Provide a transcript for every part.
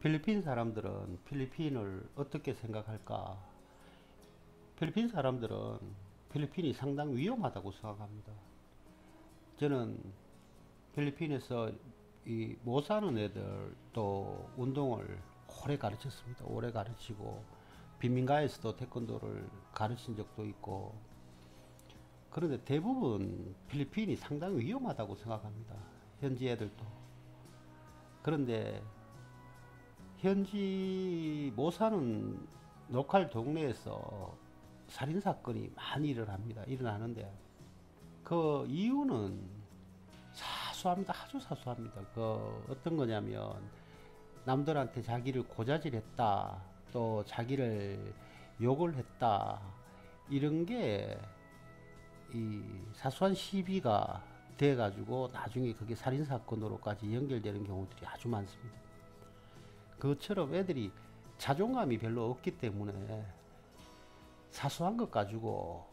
필리핀 사람들은 필리핀을 어떻게 생각할까? 필리핀 사람들은 필리핀이 상당히 위험하다고 생각합니다. 저는 필리핀에서 이 못 사는 애들도 운동을 오래 가르쳤습니다. 오래 가르치고 빈민가에서도 태권도를 가르친 적도 있고, 그런데 대부분 필리핀이 상당히 위험하다고 생각합니다. 현지 애들도. 그런데 현지 못 사는 로컬 동네에서 살인 사건이 많이 일어나는데 그 이유는 사소합니다. 아주 사소합니다. 그 어떤 거냐면 남들한테 자기를 고자질했다, 또 자기를 욕을 했다, 이런 게 이 사소한 시비가 돼 가지고 나중에 그게 살인 사건으로까지 연결되는 경우들이 아주 많습니다. 그것처럼 애들이 자존감이 별로 없기 때문에 사소한 것 가지고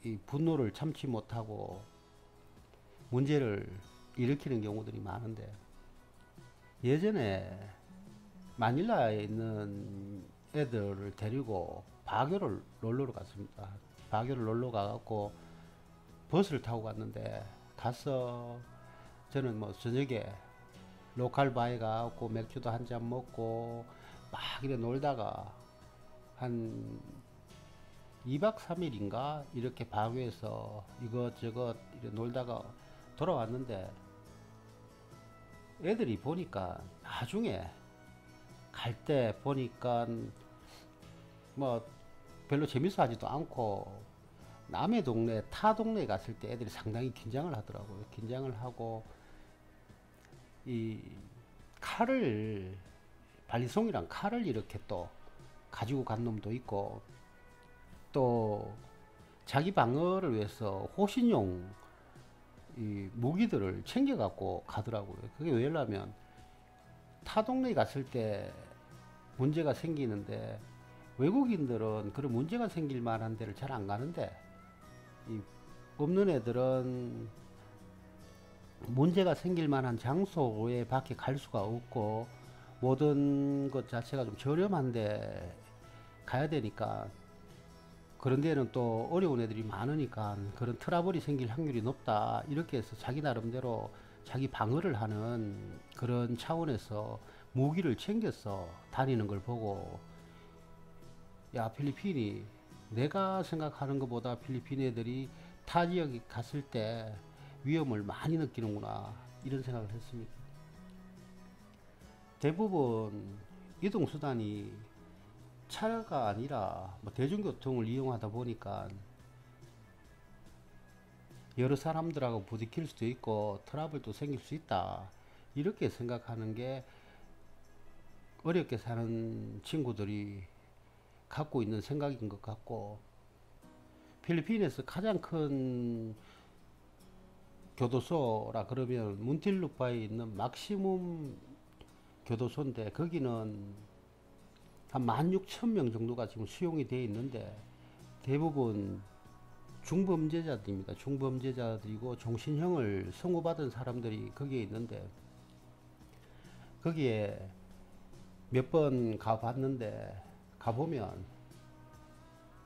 이 분노를 참지 못하고 문제를 일으키는 경우들이 많은데, 예전에 마닐라에 있는 애들을 데리고 바교를 놀러 갔습니다. 바교를 놀러 가갖고 버스를 타고 갔는데, 가서 저는 뭐 저녁에 로컬 바에 가갖고 맥주도 한 잔 먹고 막 이래 놀다가 한 2박 3일인가 이렇게 바교해서 이것저것 이래 놀다가 돌아왔는데, 애들이 보니까 나중에 갈 때 보니까 뭐 별로 재밌어 하지도 않고, 남의 동네 타 동네에 갔을 때 애들이 상당히 긴장을 하더라고요. 긴장을 하고 이 칼을, 발리송이랑 칼을 이렇게 또 가지고 간 놈도 있고, 또 자기 방어를 위해서 호신용 이 무기들을 챙겨 갖고 가더라고요. 그게 왜냐면 타 동네에 갔을 때 문제가 생기는데, 외국인들은 그런 문제가 생길 만한 데를 잘 안 가는데, 이 없는 애들은 문제가 생길 만한 장소에 밖에 갈 수가 없고, 모든 것 자체가 좀 저렴한데 가야 되니까, 그런 데는 또 어려운 애들이 많으니까 그런 트러블이 생길 확률이 높다, 이렇게 해서 자기 나름대로 자기 방어를 하는 그런 차원에서 무기를 챙겨서 다니는 걸 보고, 야, 필리핀이 내가 생각하는 것보다 필리핀 애들이 타 지역에 갔을 때 위험을 많이 느끼는구나, 이런 생각을 했습니다. 대부분 이동수단이 차가 아니라 뭐 대중교통을 이용하다 보니까 여러 사람들하고 부딪힐 수도 있고 트러블도 생길 수 있다, 이렇게 생각하는 게 어렵게 사는 친구들이 갖고 있는 생각인 것 같고, 필리핀에서 가장 큰 교도소라 그러면 문틸루파에 있는 막시멈 교도소인데, 거기는 한 16,000명 정도가 지금 수용이 되어 있는데, 대부분 중범죄자들입니다. 중범죄자들이고 종신형을 선고받은 사람들이 거기에 있는데, 거기에 몇 번 가봤는데, 가보면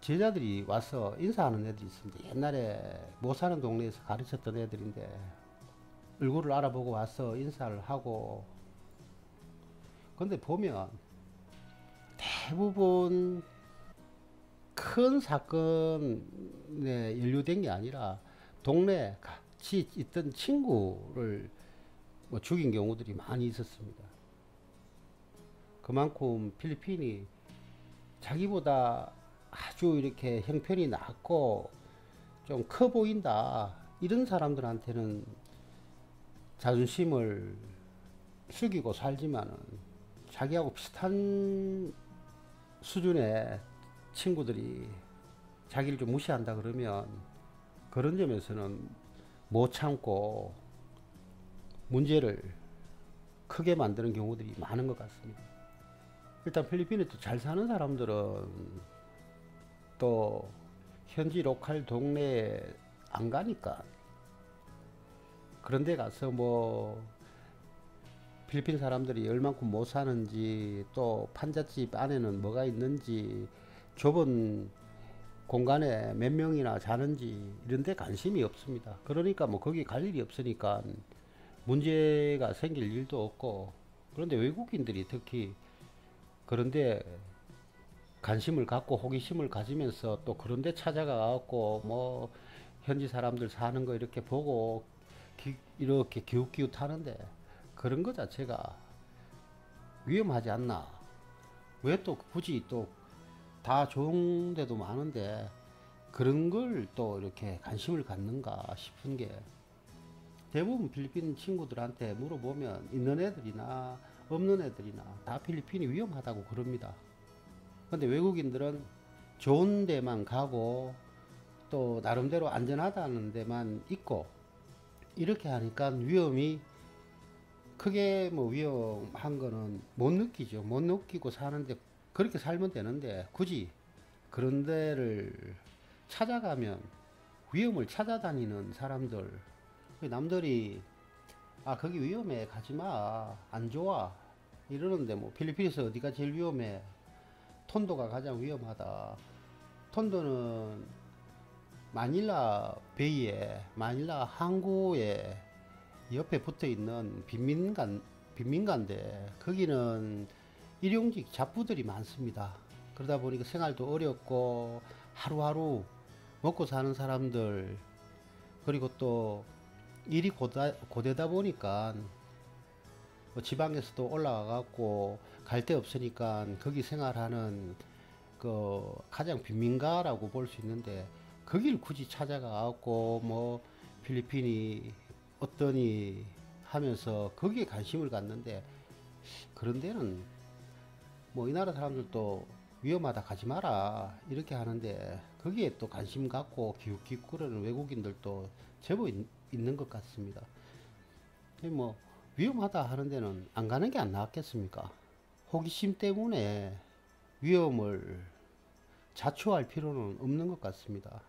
제자들이 와서 인사하는 애들이 있습니다. 옛날에 못 사는 동네에서 가르쳤던 애들인데 얼굴을 알아보고 와서 인사를 하고, 근데 보면 대부분 큰 사건에 연루된 게 아니라 동네에 같이 있던 친구를 뭐 죽인 경우들이 많이 있었습니다. 그만큼 필리핀이 자기보다 아주 이렇게 형편이 낮고 좀 커 보인다, 이런 사람들한테는 자존심을 숙이고 살지만은, 자기하고 비슷한 수준의 친구들이 자기를 좀 무시한다 그러면 그런 점에서는 못 참고 문제를 크게 만드는 경우들이 많은 것 같습니다. 일단 필리핀에 또 잘 사는 사람들은 또 현지 로컬 동네에 안 가니까, 그런 데 가서 뭐 필리핀 사람들이 얼만큼 못 사는지, 또 판잣집 안에는 뭐가 있는지, 좁은 공간에 몇 명이나 자는지 이런 데 관심이 없습니다. 그러니까 뭐 거기 갈 일이 없으니까 문제가 생길 일도 없고. 그런데 외국인들이 특히 그런데 관심을 갖고 호기심을 가지면서 또 그런데 찾아가 갖고 뭐 현지 사람들 사는 거 이렇게 보고 이렇게 기웃기웃하는데, 그런 거 자체가 위험하지 않나. 왜 또 굳이 또 다 좋은 데도 많은데 그런 걸 또 이렇게 관심을 갖는가 싶은 게, 대부분 필리핀 친구들한테 물어보면 있는 애들이나 없는 애들이나 다 필리핀이 위험하다고 그럽니다. 근데 외국인들은 좋은 데만 가고 또 나름대로 안전하다는 데만 있고 이렇게 하니까 위험이 크게 뭐 위험한 거는 못 느끼죠. 못 느끼고 사는데 그렇게 살면 되는데 굳이 그런 데를 찾아가면 위험을 찾아다니는 사람들, 남들이 아 거기 위험해 가지 마 안 좋아 이러는데, 뭐 필리핀에서 어디가 제일 위험해? 톤도가 가장 위험하다. 톤도는 마닐라 베이에, 마닐라 항구에 옆에 붙어 있는 빈민가인데 거기는 일용직 잡부들이 많습니다. 그러다 보니까 생활도 어렵고 하루하루 먹고 사는 사람들, 그리고 또 일이 고되다 보니까 뭐 지방에서도 올라와 갖고 갈 데 없으니까 거기 생활하는 그 가장 빈민가라고 볼 수 있는데, 거길 굳이 찾아가 갖고 뭐 필리핀이 어떠니 하면서 거기에 관심을 갖는데, 그런 데는 뭐 이 나라 사람들도 위험하다 가지 마라 이렇게 하는데 거기에 또 관심 갖고 기웃기웃 거리는 외국인들도 제법 있는 것 같습니다. 뭐 위험하다 하는 데는 안 가는 게 안 나았겠습니까? 호기심 때문에 위험을 자초할 필요는 없는 것 같습니다.